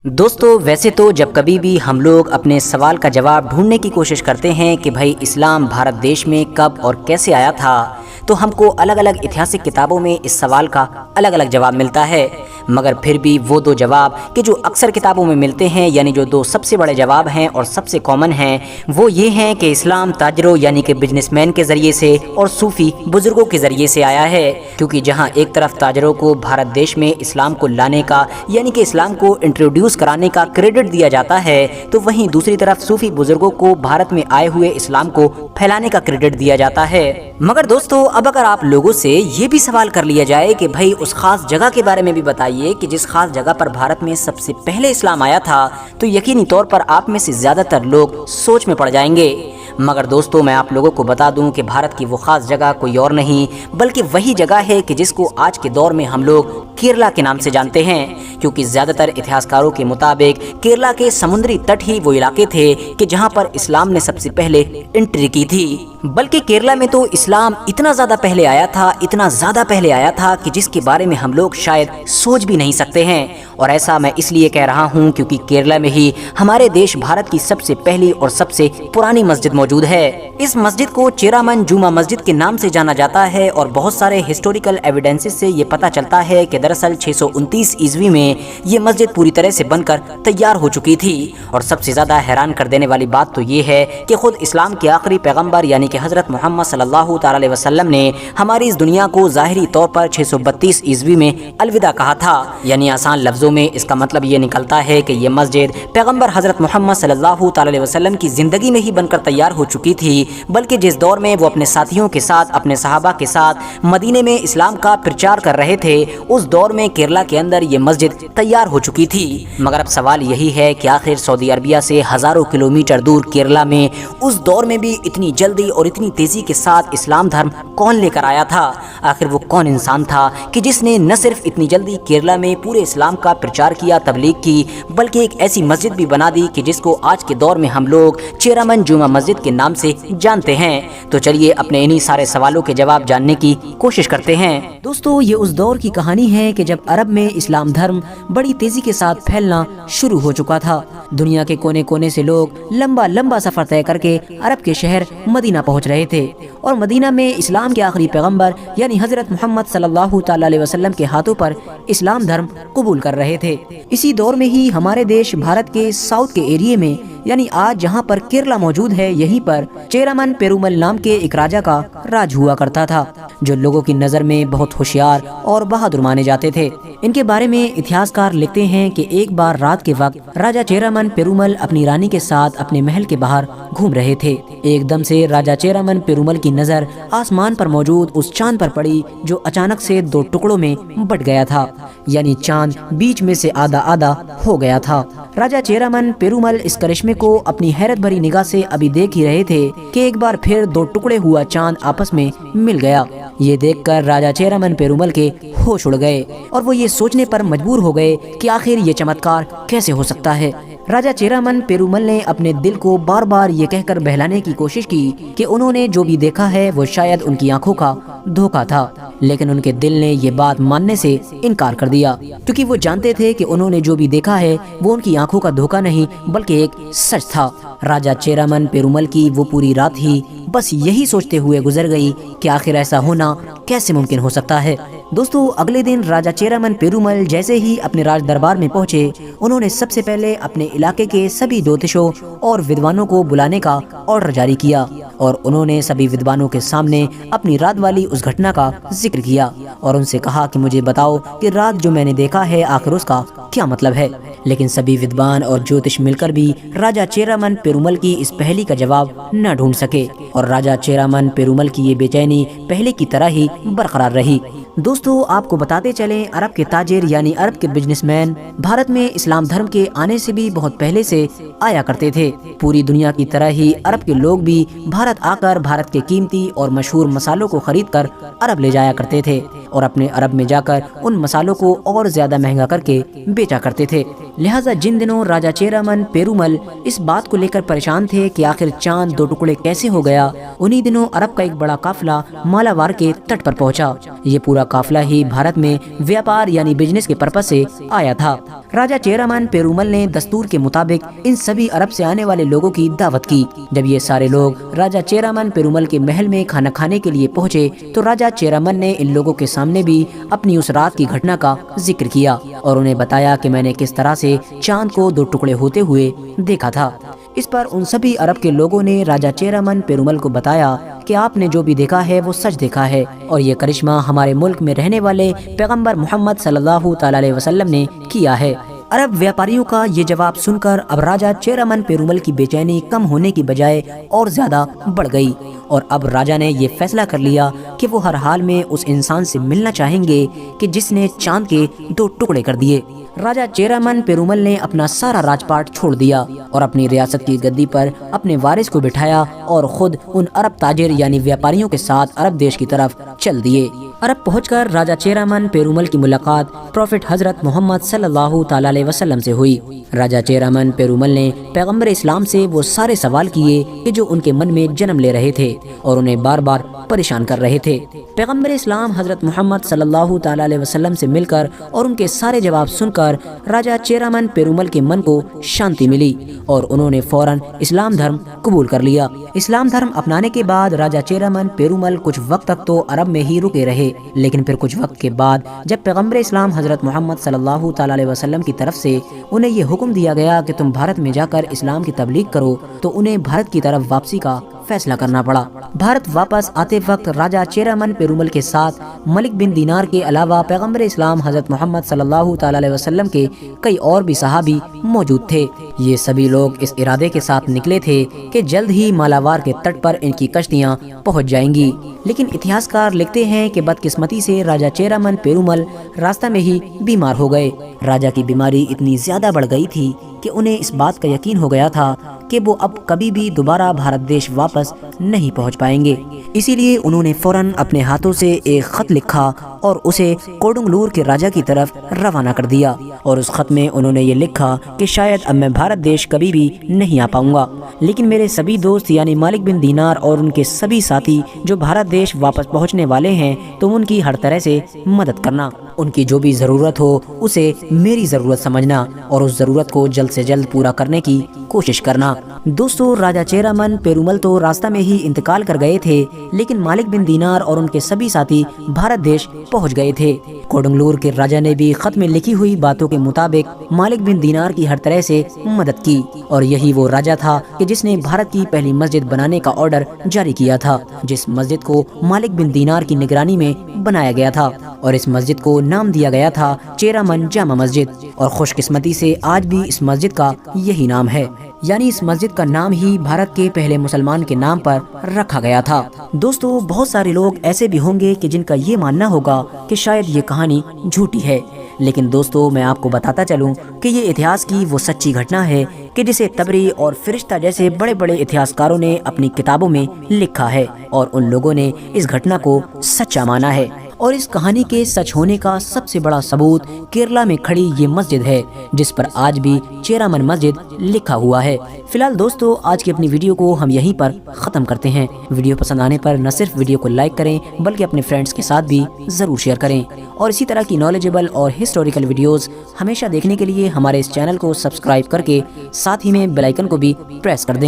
دوستو ویسے تو جب کبھی بھی ہم لوگ اپنے سوال کا جواب ڈھونڈنے کی کوشش کرتے ہیں کہ بھائی اسلام بھارت دیش میں کب اور کیسے آیا تھا، تو ہم کو الگ الگ اتہاسک کتابوں میں اس سوال کا الگ الگ جواب ملتا ہے، مگر پھر بھی وہ دو جواب کہ جو اکثر کتابوں میں ملتے ہیں، یعنی جو دو سب سے بڑے جواب ہیں اور سب سے کامن ہیں، وہ یہ ہیں کہ اسلام تاجروں یعنی کہ بزنس مین کے ذریعے سے اور صوفی بزرگوں کے ذریعے سے آیا ہے۔ کیونکہ جہاں ایک طرف تاجروں کو بھارت دیش میں اسلام کو لانے کا یعنی کہ اسلام کو انٹروڈیوس کرانے کا کریڈٹ دیا جاتا ہے، تو وہیں دوسری طرف صوفی بزرگوں کو بھارت میں آئے ہوئے اسلام کو پھیلانے کا کریڈٹ دیا جاتا ہے۔ مگر دوستو اب اگر آپ لوگوں سے یہ بھی سوال کر لیا جائے کہ بھائی اس خاص جگہ کے بارے میں بھی بتائیے کہ جس خاص جگہ پر بھارت میں سب سے پہلے اسلام آیا تھا، تو یقینی طور پر آپ میں سے زیادہ تر لوگ سوچ میں پڑ جائیں گے۔ مگر دوستو میں آپ لوگوں کو بتا دوں کہ بھارت کی وہ خاص جگہ کوئی اور نہیں بلکہ وہی جگہ ہے کہ جس کو آج کے دور میں ہم لوگ کیرلا کے نام سے جانتے ہیں، کیونکہ زیادہ تر اتہاسکاروں کے مطابق کیرلا کے سمندری تٹ ہی وہ علاقے تھے کہ جہاں پر اسلام نے سب سے پہلے انٹری کی تھی۔ بلکہ کیرلا میں تو اسلام اتنا زیادہ پہلے آیا تھا کہ جس کے بارے میں ہم لوگ شاید سوچ بھی نہیں سکتے ہیں، اور ایسا میں اس لیے کہہ رہا ہوں کیونکہ کیرلا میں ہی ہمارے دیش بھارت کی سب سے پہلی اور سب سے پرانی مسجد موجود ہے۔ اس مسجد کو چیرامن جمعہ مسجد کے نام سے جانا جاتا ہے، اور بہت سارے ہسٹوریکل ایویڈنسز سے یہ پتہ چلتا ہے کہ دراصل 629 عیسوی میں یہ مسجد پوری طرح سے بن کر تیار ہو چکی تھی۔ اور سب سے زیادہ حیران کر دینے والی بات تو یہ ہے کہ خود اسلام کے آخری پیغمبر یعنی کہ حضرت محمد صلی اللہ تعالی علیہ وسلم نے ہماری اس دنیا کو ظاہری طور پر 632 عیسوی میں الوداع کہا تھا، یعنی آسان لفظوں میں اس کا مطلب یہ نکلتا ہے کہ یہ مسجد پیغمبر حضرت محمد صلی اللہ تعالی علیہ وسلم کی زندگی میں ہی بن کر تیار ہو چکی تھی، بلکہ جس دور میں وہ اپنے ساتھیوں کے ساتھ اپنے صحابہ کے ساتھ مدینے میں اسلام کا پرچار کر رہے تھے، اس دور میں کیرلا کے اندر یہ مسجد تیار ہو چکی تھی۔ مگر اب سوال یہی ہے کہ آخر سعودی عربیہ سے ہزاروں کلومیٹر دور کیرلا میں اس دور میں بھی اتنی جلدی اور اتنی تیزی کے ساتھ اسلام دھرم کون لے کر آیا تھا؟ آخر وہ کون انسان تھا کہ جس نے نہ صرف اتنی جلدی کیرلا میں پورے اسلام کا پرچار کیا، تبلیغ کی، بلکہ ایک ایسی مسجد بھی بنا دی کہ جس کو آج کے دور میں ہم لوگ چیرامن جمعہ مسجد کے نام سے جانتے ہیں؟ تو چلیے اپنے انہی سارے سوالوں کے جواب جاننے کی کوشش کرتے ہیں۔ دوستو یہ اس دور کی کہانی ہے کہ جب عرب میں اسلام دھرم بڑی تیزی کے ساتھ پھیلنا شروع ہو چکا تھا۔ دنیا کے کونے کونے سے لوگ لمبا سفر طے کر کے عرب کے شہر مدینہ پہنچ رہے تھے، اور مدینہ میں اسلام کے آخری پیغمبر یعنی حضرت محمد صلی اللہ تعالی علیہ وسلم کے ہاتھوں پر اسلام دھرم قبول کر رہے تھے۔ اسی دور میں ہی ہمارے دیش بھارت کے ساؤتھ کے ایریے میں یعنی آج جہاں پر کیرلا موجود ہے، یہیں پر چیرامن پیرومل نام کے ایک راجا کا راج ہوا کرتا تھا، جو لوگوں کی نظر میں بہت ہوشیار اور بہادر مانے جاتے تھے۔ ان کے بارے میں اتہاسکار لکھتے ہیں کہ ایک بار رات کے وقت راجا چیرامن پیرومل اپنی رانی کے ساتھ اپنے محل کے باہر گھوم رہے تھے۔ ایک دم سے راجا چیرامن پیرومل کی نظر آسمان پر موجود اس چاند پر پڑی جو اچانک سے دو ٹکڑوں میں بٹ گیا تھا، یعنی چاند بیچ میں سے آدھا آدھا ہو گیا تھا۔ راجا چیرامن پیرومل اس کرشمے کو اپنی حیرت بھری نگاہ سے ابھی دیکھ ہی رہے تھے کہ ایک بار پھر دو ٹکڑے ہوا چاند آپس میں مل گیا۔ یہ دیکھ کر راجا چیرامن پیرومل کے ہوش اڑ گئے، اور وہ یہ سوچنے پر مجبور ہو گئے کہ آخر یہ چمتکار کیسے ہو سکتا ہے۔ راجا چیرامن پیرومل نے اپنے دل کو بار بار یہ کہہ کر بہلانے کی کوشش کی کہ انہوں نے جو بھی دیکھا ہے وہ شاید ان کی آنکھوں کا دھوکا تھا، لیکن ان کے دل نے یہ بات ماننے سے انکار کر دیا، کیونکہ وہ جانتے تھے کہ انہوں نے جو بھی دیکھا ہے وہ ان کی آنکھوں کا دھوکا نہیں بلکہ ایک سچ تھا۔ راجا چیرامن پیرومل کی وہ پوری رات ہی بس یہی سوچتے ہوئے گزر گئی کہ آخر ایسا ہونا کیسے ممکن ہو سکتا ہے۔ دوستو اگلے دن راجا چیرامن پیرومل جیسے ہی اپنے راج دربار میں پہنچے، انہوں نے سب سے پہلے اپنے علاقے کے سبھی جوتشوں اور ودوانوں کو بلانے کا آرڈر جاری کیا، اور انہوں نے سبھی ودوانوں کے سامنے اپنی رات والی اس گھٹنا کا ذکر کیا، اور ان سے کہا کہ مجھے بتاؤ کہ رات جو میں نے دیکھا ہے آخر اس کا کیا مطلب ہے۔ لیکن سبھی ودوان اور جوتش مل کر بھی راجا چیرامن پیرومل کی اس پہلی کا جواب نہ ڈھونڈ سکے، اور راجا چیرامن پیرومل کی یہ بے چینی پہلے کی طرح ہی برقرار رہی۔ دوستو آپ کو بتاتے چلیں عرب کے تاجر یعنی عرب کے بزنس مین بھارت میں اسلام دھرم کے آنے سے بھی بہت پہلے سے آیا کرتے تھے۔ پوری دنیا کی طرح ہی عرب کے لوگ بھی بھارت آ کر بھارت کے قیمتی اور مشہور مسالوں کو خرید کر عرب لے جایا کرتے تھے، اور اپنے عرب میں جا کر ان مسالوں کو اور زیادہ مہنگا کر کے بیچا کرتے تھے۔ لہٰذا جن دنوں راجا چیرامن پیرومل اس بات کو لے کر پریشان تھے کہ آخر چاند دو ٹکڑے کیسے ہو گیا، انہی دنوں عرب کا ایک بڑا قافلہ مالاوار کے تٹ پر پہنچا۔ یہ پورا قافلہ ہی بھارت میں ویاپار یعنی بزنس کے پرپس سے آیا تھا۔ راجہ چیرامن پیرومل نے دستور کے مطابق ان سبھی عرب سے آنے والے لوگوں کی دعوت کی۔ جب یہ سارے لوگ راجہ چیرامن پیرومل کے محل میں کھانا کھانے کے لیے پہنچے تو راجہ چیرامن نے ان لوگوں کے سامنے بھی اپنی اس رات کی گھٹنا کا ذکر کیا اور انہیں بتایا کہ میں نے کس طرح سے چاند کو 2 ٹکڑے ہوتے ہوئے دیکھا تھا۔ اس پر ان سبھی عرب کے لوگوں نے راجہ چیرامن پیرومل کو بتایا کہ آپ نے جو بھی دیکھا ہے وہ سچ دیکھا ہے اور یہ کرشمہ ہمارے ملک میں رہنے والے پیغمبر محمد صلی اللہ تعالی علیہ وسلم نے کیا ہے۔ عرب ویاپاریوں کا یہ جواب سن کر اب راجہ چیرامن پیرومل کی بے چینی کم ہونے کی بجائے اور زیادہ بڑھ گئی اور اب راجہ نے یہ فیصلہ کر لیا کہ وہ ہر حال میں اس انسان سے ملنا چاہیں گے کہ جس نے چاند کے 2 ٹکڑے کر دیے۔ راجہ چیرامن پیرومل نے اپنا سارا راج پاٹ چھوڑ دیا اور اپنی ریاست کی گدی پر اپنے وارث کو بٹھایا اور خود ان عرب تاجر یعنی ویاپاریوں کے ساتھ عرب دیش کی طرف چل دیے۔ عرب پہنچ کر راجہ چیرامن پیرومل کی ملاقات پروفٹ حضرت محمد صلی اللہ تعالی علیہ وسلم سے ہوئی۔ راجہ چیرامن پیرومل نے پیغمبر اسلام سے وہ سارے سوال کیے کہ جو ان کے من میں جنم لے رہے تھے اور انہیں بار بار پریشان کر رہے تھے۔ پیغمبر اسلام حضرت محمد صلی اللہ تعالی علیہ وسلم سے مل کر اور ان کے سارے جواب سن کر راجہ چیرامن پیرومل کے من کو شانتی ملی اور انہوں نے فوراً اسلام دھرم قبول کر لیا۔ اسلام دھرم اپنانے کے بعد راجہ چیرامن پیرومل کچھ وقت تک تو عرب میں ہی رکے رہے، لیکن پھر کچھ وقت کے بعد جب پیغمبر اسلام حضرت محمد صلی اللہ تعالی علیہ وسلم کی طرف سے انہیں یہ حکم دیا گیا کہ تم بھارت میں جا کر اسلام کی تبلیغ کرو تو انہیں بھارت کی طرف واپسی کا فیصلہ کرنا پڑا۔ بھارت واپس آتے وقت راجہ چیرامن پیرومل کے ساتھ ملک بن دینار کے علاوہ پیغمبر اسلام حضرت محمد صلی اللہ تعالی علیہ وسلم کے کئی اور بھی صحابی موجود تھے۔ یہ سبھی لوگ اس ارادے کے ساتھ نکلے تھے کہ جلد ہی مالاوار کے تٹ پر ان کی کشتیاں پہنچ جائیں گی، لیکن اتہاسکار لکھتے ہیں کہ بدقسمتی سے راجہ چیرامن پیرومل راستہ میں ہی بیمار ہو گئے۔ راجہ کی بیماری اتنی زیادہ بڑھ گئی تھی کہ انہیں اس بات کا یقین ہو گیا تھا کہ وہ اب کبھی بھی دوبارہ بھارت دیش واپس نہیں پہنچ پائیں گے۔ اسی لیے انہوں نے فوراً اپنے ہاتھوں سے ایک خط لکھا اور اسے کوڈنگلور کے راجہ کی طرف روانہ کر دیا اور اس خط میں انہوں نے یہ لکھا کہ شاید اب میں بھارت دیش کبھی بھی نہیں آ پاؤں گا، لیکن میرے سبھی دوست یعنی مالک بن دینار اور ان کے سبھی ساتھی جو بھارت دیش واپس پہنچنے والے ہیں تم ان کی ہر طرح سے مدد کرنا، ان کی جو بھی ضرورت ہو اسے میری ضرورت سمجھنا اور اس ضرورت کو جلد سے جلد پورا کرنے کی کوشش کرنا۔ دوستو، راجہ چیرامن پیرومل تو راستہ میں ہی انتقال کر گئے تھے، لیکن مالک بن دینار اور ان کے سبھی ساتھی بھارت دیش پہنچ گئے تھے۔ کوڈنگلور کے راجہ نے بھی خط میں لکھی ہوئی باتوں کے مطابق مالک بن دینار کی ہر طرح سے مدد کی اور یہی وہ راجہ تھا کہ جس نے بھارت کی پہلی مسجد بنانے کا آرڈر جاری کیا تھا، جس مسجد کو مالک بن دینار کی نگرانی میں بنایا گیا تھا اور اس مسجد کو نام دیا گیا تھا چیرامن جامع مسجد، اور خوش قسمتی سے آج بھی اس مسجد کا یہی نام ہے، یعنی اس مسجد کا نام ہی بھارت کے پہلے مسلمان کے نام پر رکھا گیا تھا۔ دوستو، بہت سارے لوگ ایسے بھی ہوں گے کہ جن کا یہ ماننا ہوگا کہ شاید یہ کہانی جھوٹی ہے، لیکن دوستو میں آپ کو بتاتا چلوں کہ یہ اتہاس کی وہ سچی گھٹنا ہے کہ جسے تبری اور فرشتہ جیسے بڑے بڑے اتہاسکاروں نے اپنی کتابوں میں لکھا ہے اور ان لوگوں نے اس گھٹنا کو سچا مانا ہے۔ اور اس کہانی کے سچ ہونے کا سب سے بڑا ثبوت کیرلا میں کھڑی یہ مسجد ہے جس پر آج بھی چیرامن مسجد لکھا ہوا ہے۔ فی الحال دوستو، آج کی اپنی ویڈیو کو ہم یہیں پر ختم کرتے ہیں۔ ویڈیو پسند آنے پر نہ صرف ویڈیو کو لائک کریں بلکہ اپنے فرینڈز کے ساتھ بھی ضرور شیئر کریں، اور اسی طرح کی نالجبل اور ہسٹوریکل ویڈیوز ہمیشہ دیکھنے کے لیے ہمارے اس چینل کو سبسکرائب کر کے ساتھ ہی میں بیل آئیکن کو بھی پریس کر دیں۔